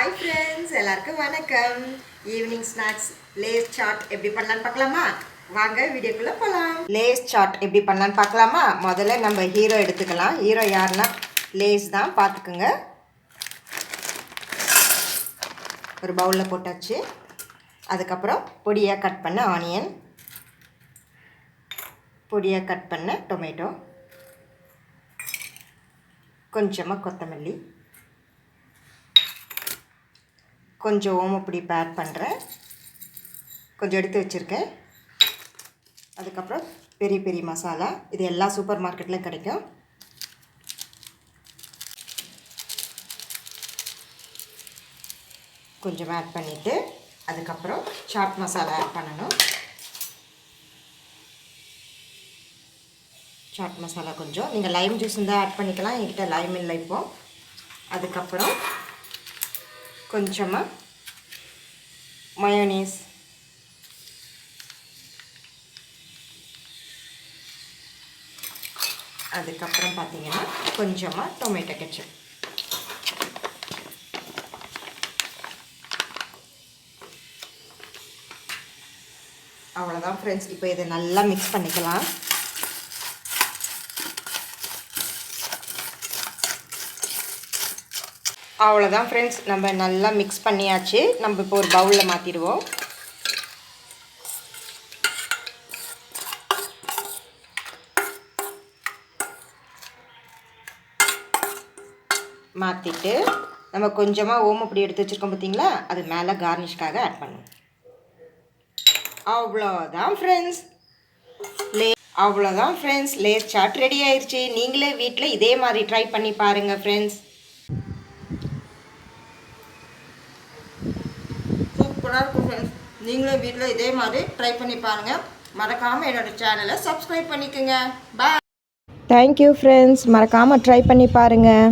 Hi friends, எல்லாருக்கும் வணக்கம். Evening snacks lace chat எப்படி பண்ணலான்னு பார்க்கலாமா? வாங்க வீடியோக்குள்ளே போகலாம். லேஸ் சாட் எப்படி பண்ணலான்னு பார்க்கலாமா? முதல்ல நம்ம ஹீரோ எடுத்துக்கலாம். ஹீரோ யாருன்னா லேஸ் தான், பார்த்துக்குங்க. ஒரு பவுலில் போட்டாச்சு. அதுக்கப்புறம் பொடியாக கட் பண்ண ஆனியன், பொடியாக கட் பண்ண டொமேட்டோ, கொஞ்சமாக கொத்தமல்லி, கொஞ்சம் ஓமப்பொடி ஆட் பண்ணுறேன், கொஞ்சம் எடுத்து வச்சுருக்கேன். அதுக்கப்புறம் பெரிய பெரிய மசாலா, இது எல்லா சூப்பர் மார்க்கெட்லையும் கிடைக்கும். கொஞ்சம் ஆட் பண்ணிவிட்டு அதுக்கப்புறம் சாட் மசாலா ஆட் பண்ணணும். சாட் மசாலா கொஞ்சம், நீங்கள் லைம் ஜூஸ் இருந்தால் ஆட் பண்ணிக்கலாம், என்கிட்ட லைம் இல்லை இப்போ. அதுக்கப்புறம் கொஞ்சமாக மயோனீஸ், அதுக்கப்புறம் பார்த்தீங்கன்னா கொஞ்சமாக டொமேட்டோ கெச்சப். அவ்வளோதான் ஃப்ரெண்ட்ஸ். இப்போ இதை நல்லா மிக்ஸ் பண்ணிக்கலாம். அவ்வளோதான் ஃப்ரெண்ட்ஸ், நம்ம நல்லா மிக்ஸ் பண்ணியாச்சு. நம்ம இப்போ ஒரு பவுலில் மாற்றிடுவோம். மாற்றிட்டு நம்ம கொஞ்சமாக ஓமப்பொடி எடுத்து வச்சுருக்கோம் பார்த்தீங்களா, அது மேலே கார்னிஷ்காக ஆட் பண்ணுவோம். அவ்வளோதான் ஃப்ரெண்ட்ஸ், அவ்வளோதான் ஃப்ரெண்ட்ஸ், லேஸ் சாட் ரெடி ஆயிடுச்சு. நீங்களே வீட்டில் இதே மாதிரி ட்ரை பண்ணி பாருங்கள் ஃப்ரெண்ட்ஸ். சூப்பராக இருக்கும் ஃப்ரெண்ட்ஸ். நீங்களும் வீட்டில் இதே மாதிரி ட்ரை பண்ணி பாருங்கள். மறக்காமல் என்னோடய சேனலை சப்ஸ்கிரைப் பண்ணிக்கோங்க. பாய். தேங்க்யூ ஃப்ரெண்ட்ஸ், மறக்காமல் ட்ரை பண்ணி பாருங்கள்.